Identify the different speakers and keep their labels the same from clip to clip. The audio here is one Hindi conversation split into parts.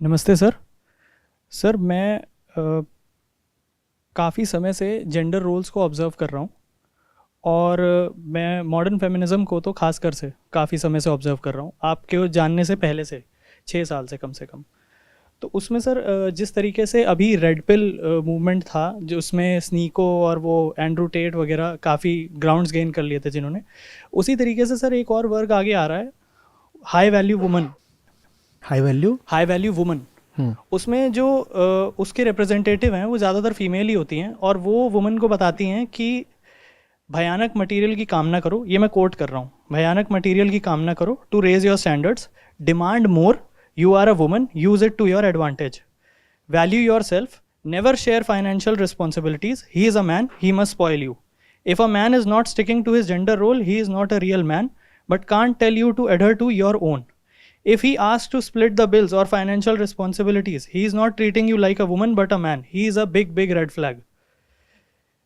Speaker 1: नमस्ते सर। सर मैं काफ़ी समय से जेंडर रोल्स को ऑब्ज़र्व कर रहा हूँ और मैं मॉडर्न फेमिनिज़म को तो खासकर से काफ़ी समय से ऑब्ज़र्व कर रहा हूँ, आपके जानने से पहले से 6 साल से कम से कम। तो उसमें सर जिस तरीके से अभी रेड पिल मूवमेंट था, जो उसमें स्नीको और वो एंड्रू टेट वगैरह काफ़ी ग्राउंड्स गेन कर लिए थे जिन्होंने, उसी तरीके से सर एक और वर्ग आगे आ रहा है, high value woman.
Speaker 2: High value.
Speaker 1: High value woman, उसमें जो उसके रिप्रेजेंटेटिव हैं वो ज़्यादातर फीमेल ही होती हैं और वो वुमन को बताती हैं कि भयानक मटेरियल की कामना करो, ये मैं कोट कर रहा हूँ, भयानक मटेरियल की कामना करो to raise your standards, demand more, you are a woman, use it to your advantage, value yourself, never share financial responsibilities, he is a man, he must spoil you, if a man is not sticking to his gender role, he is not a real man, but can't tell you to adhere to your own. If he asks to split the bills or financial responsibilities, he is not treating you like a woman but a man. He is a big, big red flag.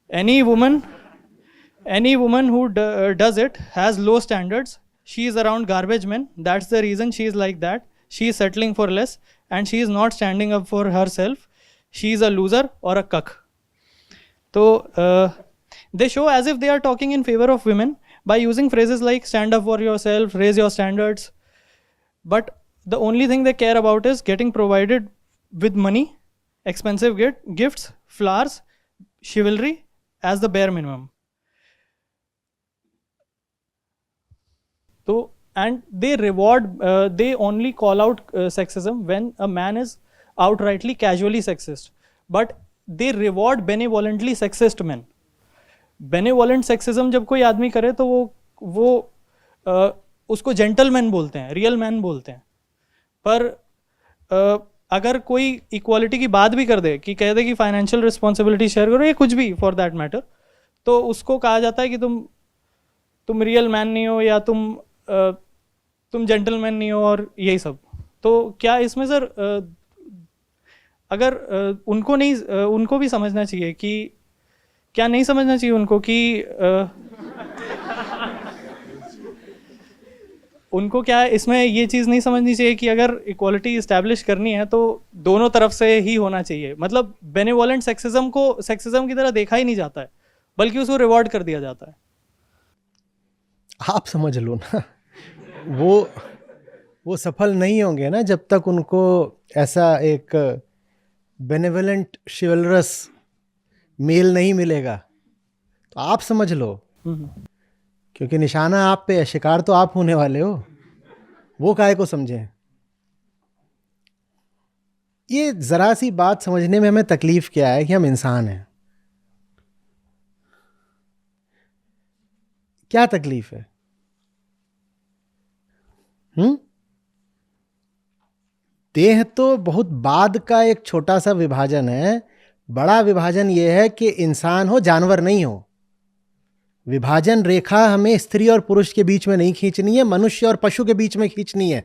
Speaker 1: Any woman, any woman who does it has low standards. She is around garbage men. That's the reason she is like that. She is settling for less and she is not standing up for herself. She is a loser or a cuck. So they show as if they are talking in favor of women by using phrases like stand up for yourself, raise your standards. But the only thing they care about is getting provided with money, expensive gifts, flowers, chivalry as the bare minimum. So, and they reward, they only call out sexism when a man is outrightly casually sexist. But they reward benevolently sexist men. Benevolent sexism जब कोई आदमी करे तो वो उसको जेंटलमैन बोलते हैं, रियल मैन बोलते हैं। पर अगर कोई इक्वालिटी की बात भी कर दे, कि कह दे कि फाइनेंशियल रिस्पॉन्सिबिलिटी शेयर करो, या कुछ भी फॉर दैट मैटर, तो उसको कहा जाता है कि तुम रियल मैन नहीं हो, या तुम जेंटलमैन नहीं हो, और यही सब। तो क्या इसमें सर अगर उनको भी समझना चाहिए कि क्या नहीं समझना चाहिए उनको कि उनको क्या इसमें ये चीज़ नहीं समझनी चाहिए कि अगर इक्वालिटी इस्टेब्लिश करनी है तो दोनों तरफ से ही होना चाहिए। मतलब बेनेवोलेंट सेक्सिज्म को सेक्सिज्म की तरह देखा ही नहीं जाता है, बल्कि उसको रिवॉर्ड कर दिया जाता है।
Speaker 2: आप समझ लो ना, वो सफल नहीं होंगे ना जब तक उनको ऐसा एक बेनेवलेंट शिवलरस मेल नहीं मिलेगा। तो आप समझ लो, क्योंकि निशाना आप पे है, शिकार तो आप होने वाले हो। वो काहे को समझें? ये जरा सी बात समझने में हमें तकलीफ क्या है कि हम इंसान हैं। क्या तकलीफ है? देह तो बहुत बाद का एक छोटा सा विभाजन है। बड़ा विभाजन यह है कि इंसान हो, जानवर नहीं हो। विभाजन रेखा हमें स्त्री और पुरुष के बीच में नहीं खींचनी है, मनुष्य और पशु के बीच में खींचनी है।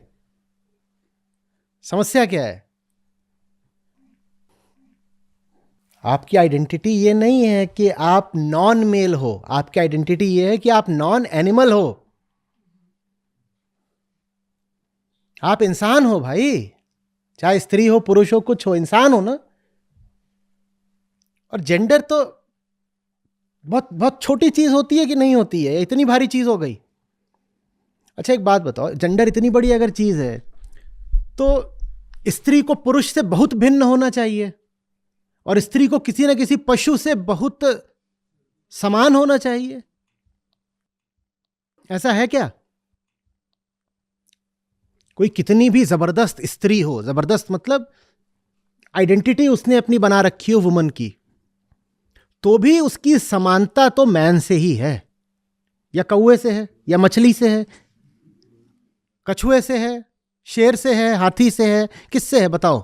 Speaker 2: समस्या क्या है? आपकी आइडेंटिटी ये नहीं है कि आप नॉन मेल हो, आपकी आइडेंटिटी ये है कि आप नॉन एनिमल हो। आप इंसान हो भाई, चाहे स्त्री हो पुरुष हो, कुछ हो, इंसान हो ना। और जेंडर तो बहुत बहुत छोटी चीज होती है कि नहीं होती है? इतनी भारी चीज हो गई। अच्छा एक बात बताओ, जेंडर इतनी बड़ी अगर चीज है तो स्त्री को पुरुष से बहुत भिन्न होना चाहिए और स्त्री को किसी न किसी पशु से बहुत समान होना चाहिए। ऐसा है क्या? कोई कितनी भी जबरदस्त स्त्री हो, जबरदस्त मतलब आइडेंटिटी उसने अपनी बना रखी हो वुमन की, तो भी उसकी समानता तो मैन से ही है, या कौवे से है, या मछली से है, कछुए से है, शेर से है, हाथी से है, किससे है बताओ?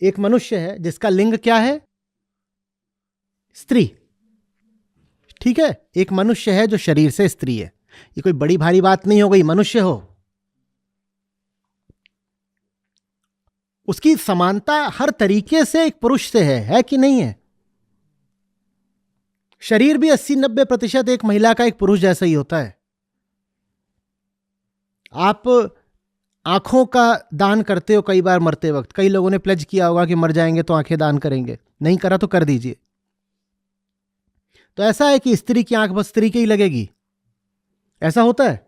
Speaker 2: एक मनुष्य है जिसका लिंग क्या है? स्त्री। ठीक है, एक मनुष्य है जो शरीर से स्त्री है। ये कोई बड़ी भारी बात नहीं हो गई, मनुष्य हो। उसकी समानता हर तरीके से एक पुरुष से है कि नहीं है? शरीर भी 80-90% एक महिला का एक पुरुष जैसा ही होता है। आप आंखों का दान करते हो कई बार मरते वक्त। कई लोगों ने प्लेज किया होगा कि मर जाएंगे तो आंखें दान करेंगे, नहीं करा तो कर दीजिए। तो ऐसा है कि स्त्री की आंख बस स्त्री की ही लगेगी, ऐसा होता है?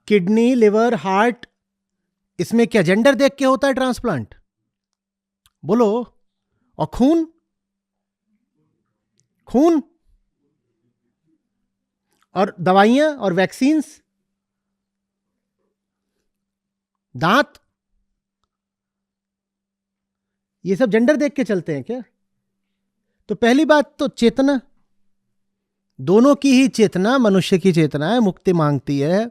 Speaker 2: किडनी, लिवर, हार्ट, इसमें क्या जेंडर देख के होता है ट्रांसप्लांट? बोलो। और खून, खून और दवाइयां और वैक्सीन्स, दांत, ये सब जेंडर देख के चलते हैं क्या? तो पहली बात तो चेतना, दोनों की ही चेतना मनुष्य की चेतना है, मुक्ति मांगती है।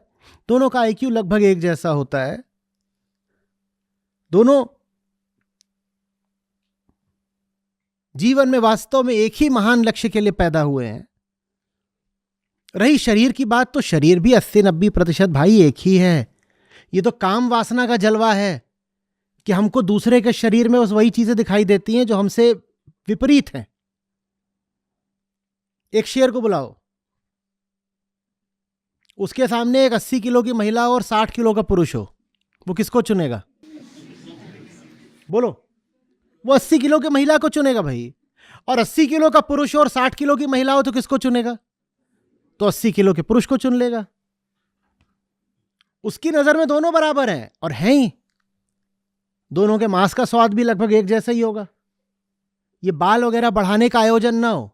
Speaker 2: दोनों का आईक्यू लगभग एक जैसा होता है। दोनों जीवन में वास्तव में एक ही महान लक्ष्य के लिए पैदा हुए हैं। रही शरीर की बात, तो शरीर भी 80-90% भाई एक ही है। ये तो काम वासना का जलवा है कि हमको दूसरे के शरीर में बस वही चीजें दिखाई देती हैं जो हमसे विपरीत हैं। एक शेर को बुलाओ, उसके सामने एक 80 किलो की महिला और 60 किलो का पुरुष हो, वो किसको चुनेगा? बोलो। वो 80 किलो की महिला को चुनेगा भाई। और 80 किलो का पुरुष और 60 किलो की महिला हो तो किसको चुनेगा? तो 80 किलो के पुरुष को चुन लेगा। उसकी नजर में दोनों बराबर हैं, और हैं ही। दोनों के मांस का स्वाद भी लगभग एक जैसा ही होगा। ये बाल वगैरह बढ़ाने का आयोजन ना हो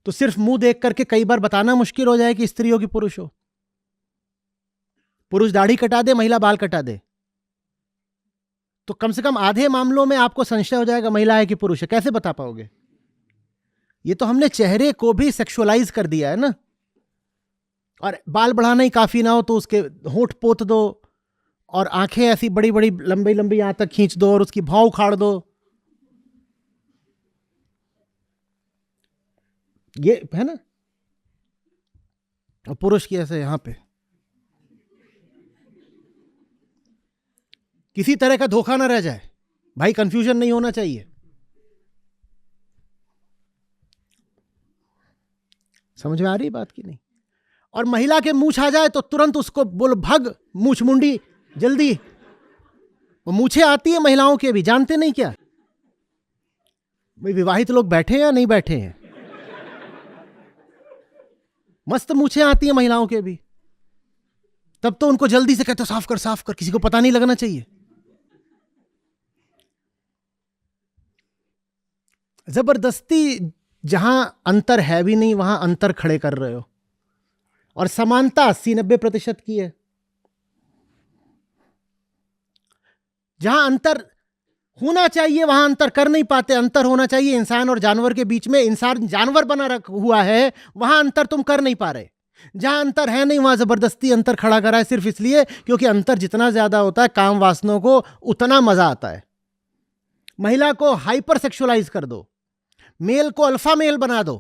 Speaker 2: तो सिर्फ मुंह देख करके कई बार बताना मुश्किल हो जाए कि स्त्री हो कि पुरुष हो। पुरुष दाढ़ी कटा दे, महिला बाल कटा दे, तो कम से कम आधे मामलों में आपको संशय हो जाएगा महिला है कि पुरुष है। कैसे बता पाओगे? ये तो हमने चेहरे को भी सेक्सुअलाइज कर दिया है ना। और बाल बढ़ाना ही काफी ना हो तो उसके होंठ पोत दो, और आंखें ऐसी बड़ी बड़ी लंबी लंबी यहां तक खींच दो, और उसकी भौं उखाड़ दो। ये है ना। और पुरुष की ऐसे यहां पे किसी तरह का धोखा ना रह जाए भाई, कंफ्यूजन नहीं होना चाहिए। समझ में आ रही बात की नहीं? और महिला के मूछ आ जाए तो तुरंत उसको बोलो भग, मूछ मुंडी जल्दी। वो मूछें आती है महिलाओं के भी, जानते नहीं क्या? भाई विवाहित लोग बैठे हैं या नहीं बैठे हैं? मस्त मूछें आती है महिलाओं के भी। तब तो उनको जल्दी से कहते साफ कर साफ कर, किसी को पता नहीं लगना चाहिए। जबरदस्ती जहां अंतर है भी नहीं वहां अंतर खड़े कर रहे हो। और समानता 80-90% की है। जहां अंतर होना चाहिए वहां अंतर कर नहीं पाते। अंतर होना चाहिए इंसान और जानवर के बीच में, इंसान जानवर बना हुआ है, वहां अंतर तुम कर नहीं पा रहे। जहां अंतर है नहीं वहां जबरदस्ती अंतर खड़ा करा है, सिर्फ इसलिए क्योंकि अंतर जितना ज्यादा होता है काम वासनों को उतना मजा आता है। महिला को हाइपर सेक्सुअलाइज कर दो, मेल को अल्फा मेल बना दो,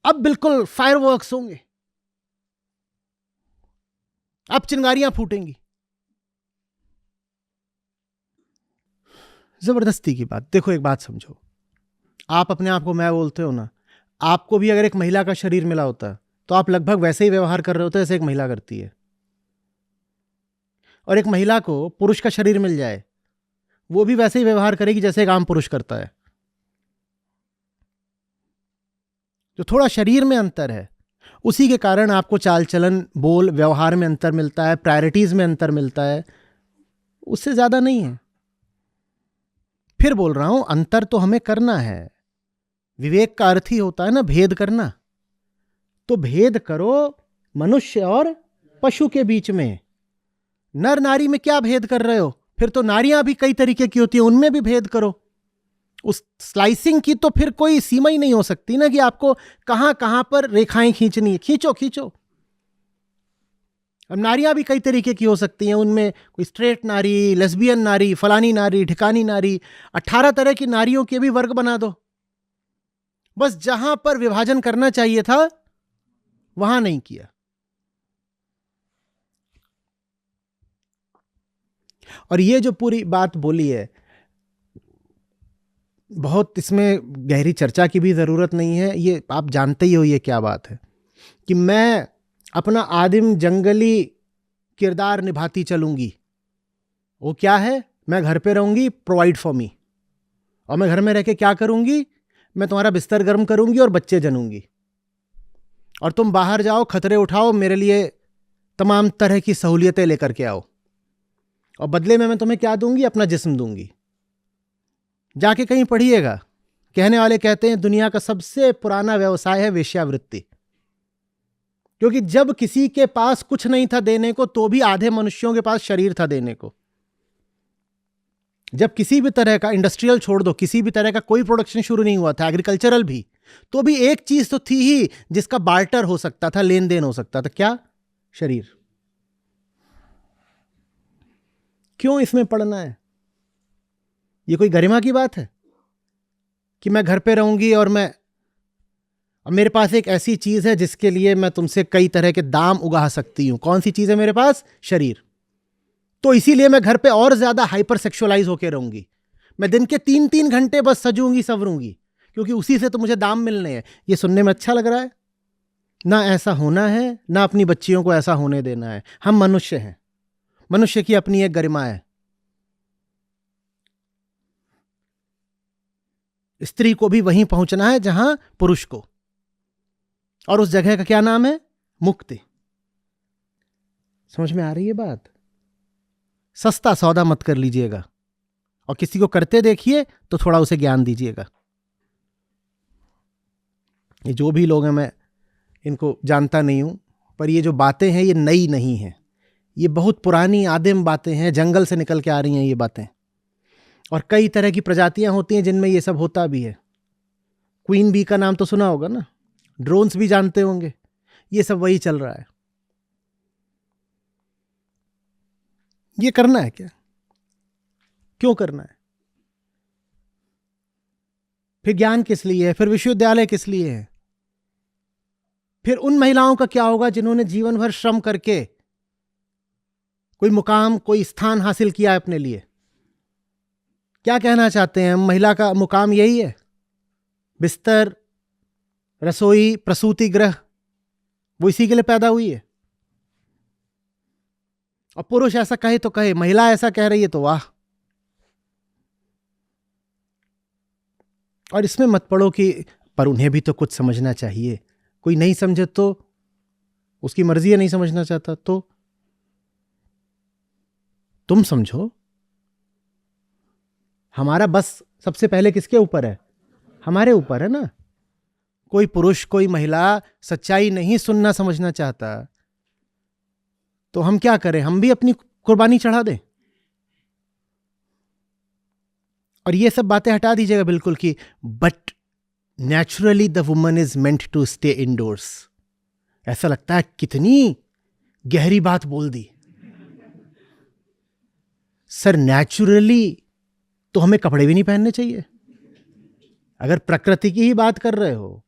Speaker 2: अब बिल्कुल फायरवर्क्स होंगे, अब चिंगारियां फूटेंगी। जबरदस्ती की बात। देखो एक बात समझो, आप अपने आप को मैं बोलते हो ना, आपको भी अगर एक महिला का शरीर मिला होता तो आप लगभग वैसे ही व्यवहार कर रहे होते जैसे एक महिला करती है। और एक महिला को पुरुष का शरीर मिल जाए, वो भी वैसे ही व्यवहार करेगी जैसे एक आम पुरुष करता है। जो थोड़ा शरीर में अंतर है उसी के कारण आपको चाल चलन, बोल, व्यवहार में अंतर मिलता है, प्रायोरिटीज में अंतर मिलता है, उससे ज्यादा नहीं है। फिर बोल रहा हूं, अंतर तो हमें करना है। विवेक का अर्थ ही होता है ना भेद करना। तो भेद करो मनुष्य और पशु के बीच में। नर नारी में क्या भेद कर रहे हो? फिर तो नारियां भी कई तरीके की होती हैं, उनमें भी भेद करो। उस स्लाइसिंग की तो फिर कोई सीमा ही नहीं हो सकती ना कि आपको कहां कहां पर रेखाएं खींचनी है। खींचो खींचो। अब नारियां भी कई तरीके की हो सकती हैं, उनमें कोई स्ट्रेट नारी, लेस्बियन नारी, फलानी नारी, ठिकानी नारी, 18 तरह की नारियों के भी वर्ग बना दो। बस जहां पर विभाजन करना चाहिए था वहां नहीं किया। और ये जो पूरी बात बोली है, बहुत इसमें गहरी चर्चा की भी जरूरत नहीं है। ये आप जानते ही हो ये क्या बात है कि मैं अपना आदिम जंगली किरदार निभाती चलूंगी। वो क्या है? मैं घर पे रहूंगी, प्रोवाइड फॉर मी। और मैं घर में रह के क्या करूंगी? मैं तुम्हारा बिस्तर गर्म करूंगी और बच्चे जनूंगी। और तुम बाहर जाओ, खतरे उठाओ, मेरे लिए तमाम तरह की सहूलियतें लेकर के आओ। और बदले में मैं तुम्हें क्या दूंगी? अपना जिस्म दूंगी। जाके कहीं पढ़िएगा, कहने वाले कहते हैं दुनिया का सबसे पुराना व्यवसाय है वेश्यावृत्ति। क्योंकि जब किसी के पास कुछ नहीं था देने को, तो भी आधे मनुष्यों के पास शरीर था देने को। जब किसी भी तरह का, इंडस्ट्रियल छोड़ दो, किसी भी तरह का कोई प्रोडक्शन शुरू नहीं हुआ था, एग्रीकल्चरल भी, तो भी एक चीज तो थी ही जिसका बार्टर हो सकता था, लेन देन हो सकता था। क्या? शरीर। क्यों इसमें पढ़ना है? ये कोई गरिमा की बात है कि मैं घर पे रहूंगी और मेरे पास एक ऐसी चीज है जिसके लिए मैं तुमसे कई तरह के दाम उगा सकती हूं। कौन सी चीज है मेरे पास? शरीर। तो इसीलिए मैं घर पे और ज्यादा हाइपर सेक्सुअलाइज होकर रहूंगी। मैं दिन के 3-3 घंटे बस सजूंगी संवरूंगी, क्योंकि उसी से तो मुझे दाम मिलने हैं। ये सुनने में अच्छा लग रहा है ना? ऐसा होना है ना, अपनी बच्चियों को ऐसा होने देना है। हम मनुष्य हैं, मनुष्य की अपनी एक गरिमा है। स्त्री को भी वहीं पहुंचना है जहां पुरुष को, और उस जगह का क्या नाम है? मुक्ति। समझ में आ रही है बात? सस्ता सौदा मत कर लीजिएगा, और किसी को करते देखिए तो थोड़ा उसे ज्ञान दीजिएगा। ये जो भी लोग हैं, मैं इनको जानता नहीं हूं, पर ये जो बातें हैं ये नई नहीं हैं। ये बहुत पुरानी आदिम बातें हैं, जंगल से निकल के आ रही हैं ये बातें। और कई तरह की प्रजातियां होती हैं जिनमें ये सब होता भी है। क्वीन बी का नाम तो सुना होगा ना, ड्रोन्स भी जानते होंगे। ये सब वही चल रहा है। ये करना है क्या? क्यों करना है? फिर ज्ञान किस लिए है? फिर विश्वविद्यालय किस लिए है? फिर उन महिलाओं का क्या होगा जिन्होंने जीवन भर श्रम करके कोई मुकाम, कोई स्थान हासिल किया है अपने लिए? क्या कहना चाहते हैं हम? महिला का मुकाम यही है? बिस्तर, रसोई, प्रसूति गृह, वो इसी के लिए पैदा हुई है। और पुरुष ऐसा कहे तो कहे, महिला ऐसा कह रही है तो वाह। और इसमें मत पड़ो कि पर उन्हें भी तो कुछ समझना चाहिए। कोई नहीं समझे तो उसकी मर्जी है, नहीं समझना चाहता तो तुम समझो। हमारा बस सबसे पहले किसके ऊपर है? हमारे ऊपर है ना। कोई पुरुष, कोई महिला सच्चाई नहीं सुनना समझना चाहता तो हम क्या करें? हम भी अपनी कुर्बानी चढ़ा दें। और ये सब बातें हटा दीजिएगा बिल्कुल कि but naturally the woman is meant to stay indoors. ऐसा लगता है कितनी गहरी बात बोल दी सर। नेचुरली तो हमें कपड़े भी नहीं पहनने चाहिए। अगर प्रकृति की ही बात कर रहे हो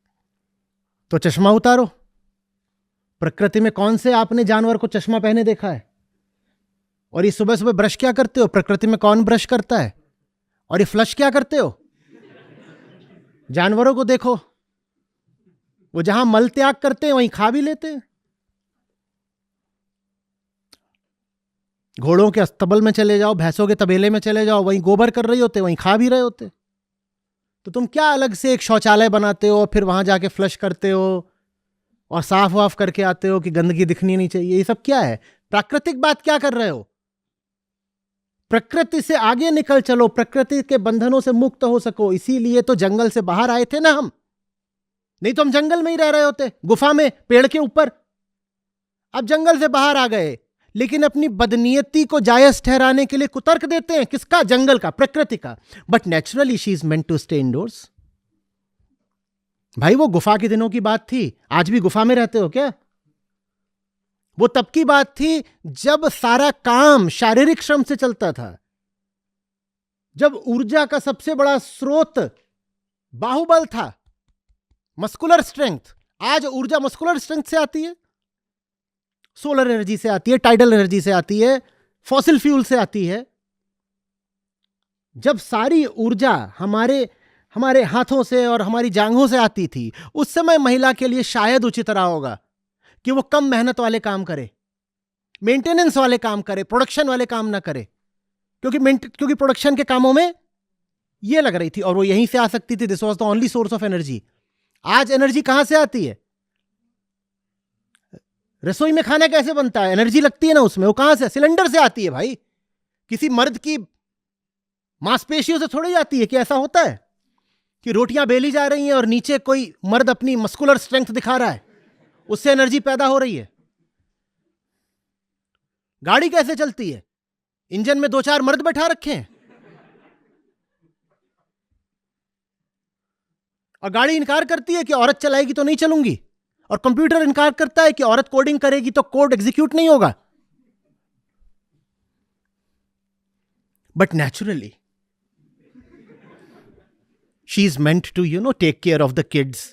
Speaker 2: तो चश्मा उतारो। प्रकृति में कौन से आपने जानवर को चश्मा पहने देखा है? और ये सुबह सुबह ब्रश क्या करते हो? प्रकृति में कौन ब्रश करता है? और ये फ्लश क्या करते हो? जानवरों को देखो, वो जहां मल त्याग करते हैं वहीं खा भी लेते हैं। घोड़ों के अस्तबल में चले जाओ, भैंसों के तबेले में चले जाओ, वहीं गोबर कर रही होते, वहीं खा भी रहे होते। तो तुम क्या अलग से एक शौचालय बनाते हो, फिर वहां जाके फ्लश करते हो और साफ वाफ करके आते हो कि गंदगी दिखनी नहीं चाहिए? ये सब क्या है? प्राकृतिक बात क्या कर रहे हो? प्रकृति से आगे निकल चलो, प्रकृति के बंधनों से मुक्त हो सको। इसीलिए तो जंगल से बाहर आए थे ना हम। नहीं तो हम जंगल में ही रह रहे होते, गुफा में, पेड़ के ऊपर। अब जंगल से बाहर आ गए, लेकिन अपनी बदनीयती को जायज ठहराने के लिए कुतर्क देते हैं। किसका? जंगल का, प्रकृति का। But naturally she is meant to stay indoors. भाई वो गुफा के दिनों की बात थी। आज भी गुफा में रहते हो क्या? वो तब की बात थी जब सारा काम शारीरिक श्रम से चलता था, जब ऊर्जा का सबसे बड़ा स्रोत बाहुबल था, मस्कुलर स्ट्रेंथ। आज ऊर्जा मस्कुलर स्ट्रेंथ से आती है, सोलर एनर्जी से आती है, टाइडल एनर्जी से आती है, फॉसिल फ्यूल से आती है। जब सारी ऊर्जा हमारे हाथों से और हमारी जांघों से आती थी, उस समय महिला के लिए शायद उचित रहा होगा कि वो कम मेहनत वाले काम करे, मेंटेनेंस वाले काम करे, प्रोडक्शन वाले काम ना करे, क्योंकि प्रोडक्शन के कामों में ये लग रही थी और वो यहीं से आ सकती थी। This was the only source of energy. आज एनर्जी कहां से आती है? रसोई में खाना कैसे बनता है? एनर्जी लगती है ना उसमें, वो कहां से? सिलेंडर से आती है भाई। किसी मर्द की मांसपेशियों से थोड़ी आती है। कि ऐसा होता है कि रोटियां बेली जा रही हैं और नीचे कोई मर्द अपनी मस्कुलर स्ट्रेंथ दिखा रहा है, उससे एनर्जी पैदा हो रही है? गाड़ी कैसे चलती है? इंजन में 2-4 मर्द बैठा रखे हैं और गाड़ी इनकार करती है कि औरत चलाएगी तो नहीं चलूंगी, और कंप्यूटर इनकार करता है कि औरत कोडिंग करेगी तो कोड एग्जीक्यूट नहीं होगा। But naturally she is meant to take care of the kids.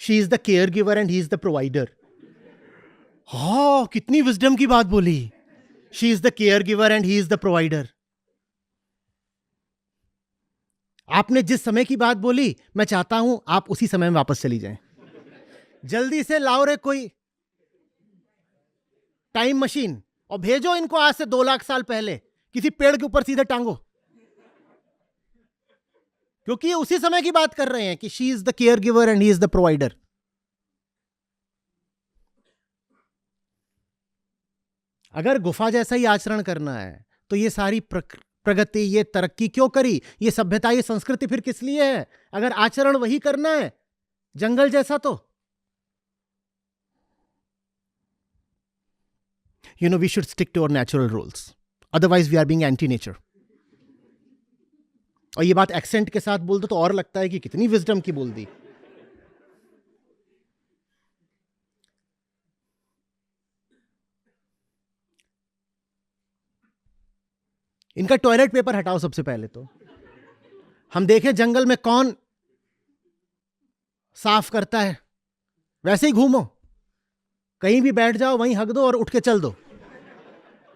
Speaker 2: She is the caregiver and he is the provider. हाँ, कितनी विजडम की बात बोली। She is the caregiver and he is the provider. आपने जिस समय की बात बोली, मैं चाहता हूं आप उसी समय में वापस चली जाएं। जल्दी से लाओ रे कोई टाइम मशीन और भेजो इनको आज से 2 लाख साल पहले किसी पेड़ के ऊपर सीधे टांगो, क्योंकि ये उसी समय की बात कर रहे हैं कि she is the caregiver and he is the provider. अगर गुफा जैसा ही आचरण करना है तो ये सारी प्रगति, ये तरक्की क्यों करी? ये सभ्यता, ये संस्कृति फिर किस लिए है? अगर आचरण वही करना है जंगल जैसा, तो we should stick to our natural rules. Otherwise we are being anti-nature. और ये बात एक्सेंट के साथ बोल दो तो और लगता है कि कितनी विजडम की बोल दी। इनका टॉयलेट पेपर हटाओ सबसे पहले तो। हम देखें जंगल में कौन साफ करता है। वैसे ही घूमो, कहीं भी बैठ जाओ, वहीं हक दो और उठ के चल दो,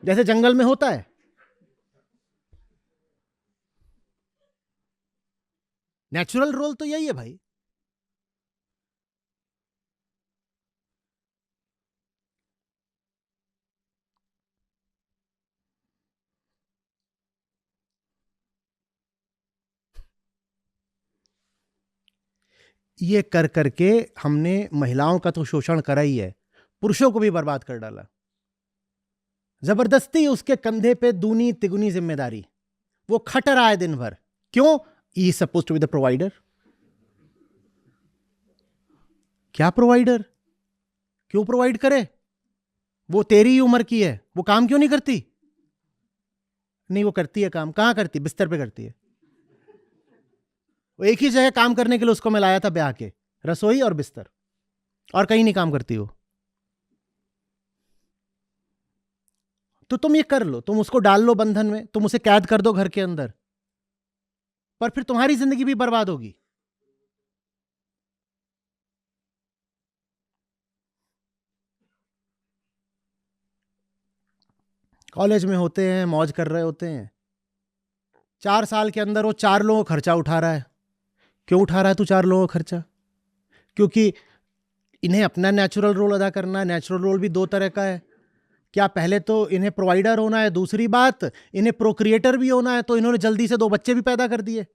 Speaker 2: जैसे जंगल में होता है। नेचुरल रोल तो यही है भाई। ये कर करके हमने महिलाओं का तो शोषण करा ही है, पुरुषों को भी बर्बाद कर डाला। जबरदस्ती उसके कंधे पे दूनी तिगुनी जिम्मेदारी, वो खट रहा है दिन भर। क्यों? He is suppose to be the provider. क्या प्रोवाइडर? क्यों प्रोवाइड करे? वो तेरी ही उम्र की है, वो काम क्यों नहीं करती? नहीं, वो करती है काम। कहां करती? बिस्तर पे करती है। वो एक ही जगह काम करने के लिए उसको मैं लाया था ब्याह के, रसोई और बिस्तर, और कहीं नहीं काम करती वो। तो तुम ये कर लो, तुम उसको डाल लो बंधन में, तुम उसे कैद कर दो घर के अंदर, पर फिर तुम्हारी जिंदगी भी बर्बाद होगी। कॉलेज में होते हैं, मौज कर रहे होते हैं, 4 साल के अंदर वो 4 लोगों का खर्चा उठा रहा है। क्यों उठा रहा है तू 4 लोगों का खर्चा? क्योंकि इन्हें अपना नेचुरल रोल अदा करना है। नेचुरल रोल भी 2 तरह का है। क्या? पहले तो इन्हें प्रोवाइडर होना है, दूसरी बात इन्हें प्रोक्रिएटर भी होना है। तो इन्होंने जल्दी से 2 बच्चे भी पैदा कर दिए।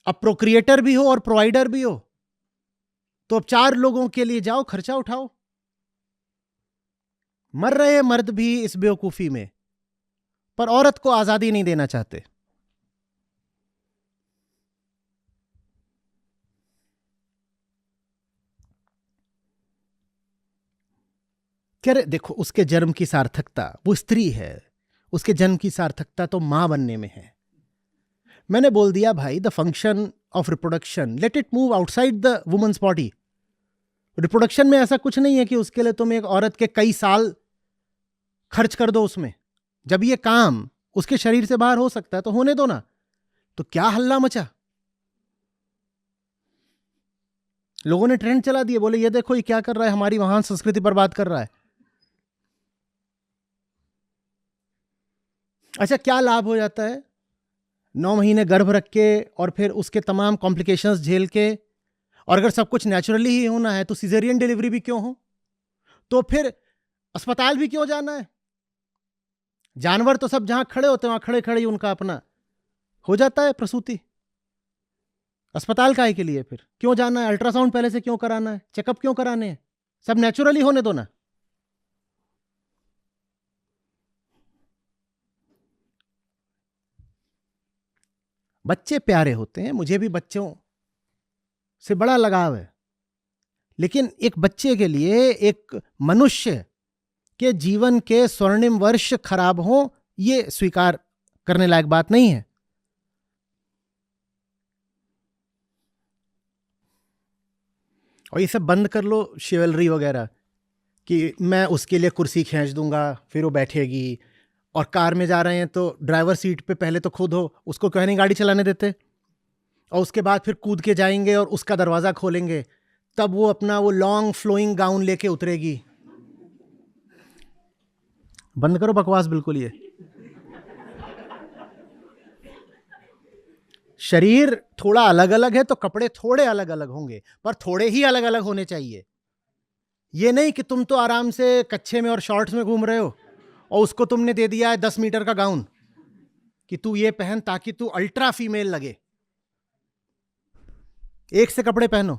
Speaker 2: अब प्रोक्रिएटर भी हो और प्रोवाइडर भी हो, तो अब 4 लोगों के लिए जाओ, खर्चा उठाओ। मर रहे मर्द भी इस बेवकूफी में, पर औरत को आजादी नहीं देना चाहते। क्या रे? देखो, उसके जन्म की सार्थकता, वो स्त्री है, उसके जन्म की सार्थकता तो मां बनने में है। मैंने बोल दिया भाई, the function of reproduction, let it move outside the women's body. Reproduction में ऐसा कुछ नहीं है कि उसके लिए तुम एक औरत के कई साल खर्च कर दो उसमें। जब ये काम उसके शरीर से बाहर हो सकता है तो होने दो ना। तो क्या हल्ला मचा, लोगों ने ट्रेंड चला दिए, बोले ये देखो ये क्या कर रहा है, हमारी महान संस्कृति बर्बाद कर रहा है। अच्छा, क्या लाभ हो जाता है? 9 महीने गर्भ रख के और फिर उसके तमाम कॉम्प्लिकेशंस झेल के और अगर सब कुछ नेचुरली ही होना है तो सिजेरियन डिलीवरी भी क्यों हो? तो फिर अस्पताल भी क्यों जाना है? जानवर तो सब जहां खड़े होते हैं वहां खड़े खड़े ही उनका अपना हो जाता है प्रसूति। अस्पताल काहे के लिए फिर क्यों जाना है? अल्ट्रासाउंड पहले से क्यों कराना है? चेकअप क्यों कराने हैं? सब नेचुरली होने दो ना। बच्चे प्यारे होते हैं, मुझे भी बच्चों से बड़ा लगाव है, लेकिन एक बच्चे के लिए एक मनुष्य के जीवन के स्वर्णिम वर्ष खराब हो, यह स्वीकार करने लायक बात नहीं है। और ये सब बंद कर लो, शिवलरी वगैरह, कि मैं उसके लिए कुर्सी खींच दूंगा फिर वो बैठेगी, और कार में जा रहे हैं तो ड्राइवर सीट पे पहले तो खुद हो, उसको क्यों नहीं गाड़ी चलाने देते, और उसके बाद फिर कूद के जाएंगे और उसका दरवाज़ा खोलेंगे, तब वो अपना वो लॉन्ग फ्लोइंग गाउन लेके उतरेगी। बंद करो बकवास बिल्कुल। ये शरीर थोड़ा अलग अलग है तो कपड़े थोड़े अलग अलग होंगे, पर थोड़े ही अलग अलग होने चाहिए। ये नहीं कि तुम तो आराम से कच्छे में और शॉर्ट्स में घूम रहे हो और उसको तुमने दे दिया है 10 मीटर का गाउन कि तू ये पहन ताकि तू अल्ट्रा फीमेल लगे। एक से कपड़े पहनो,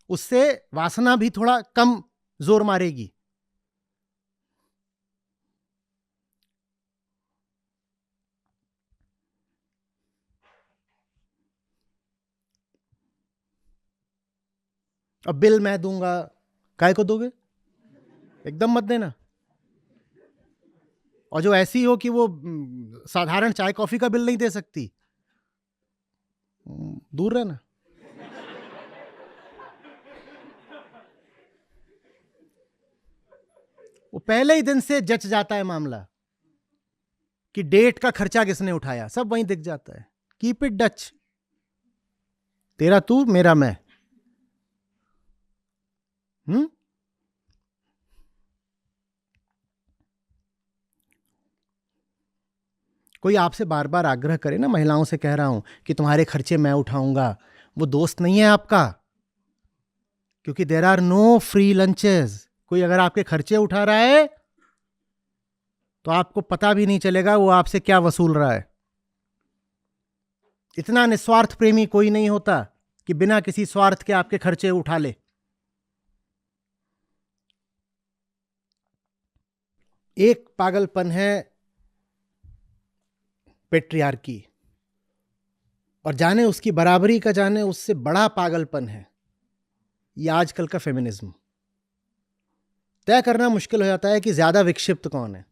Speaker 2: उससे वासना भी थोड़ा कम जोर मारेगी। अब बिल मैं दूंगा, काय को दोगे? एकदम मत देना। और जो ऐसी हो कि वो साधारण चाय कॉफी का बिल नहीं दे सकती, दूर रहना। वो पहले ही दिन से जच जाता है मामला कि डेट का खर्चा किसने उठाया, सब वहीं दिख जाता है। कीप इट डच, तेरा तू मेरा मैं। कोई आपसे बार बार आग्रह करे ना, महिलाओं से कह रहा हूं कि तुम्हारे खर्चे मैं उठाऊंगा, वो दोस्त नहीं है आपका, क्योंकि there are no free lunches. कोई अगर आपके खर्चे उठा रहा है तो आपको पता भी नहीं चलेगा वो आपसे क्या वसूल रहा है। इतना निस्वार्थ प्रेमी कोई नहीं होता कि बिना किसी स्वार्थ के आपके खर्चे उठा ले। एक पागलपन है पेट्रियार्की, और जाने उसकी बराबरी का जाने उससे बड़ा पागलपन है ये आजकल का फेमिनिज्म। तय करना मुश्किल हो जाता है कि ज्यादा विक्षिप्त कौन है।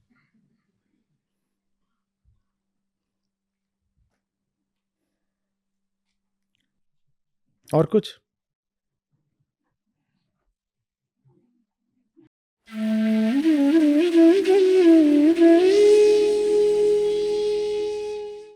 Speaker 2: और कुछ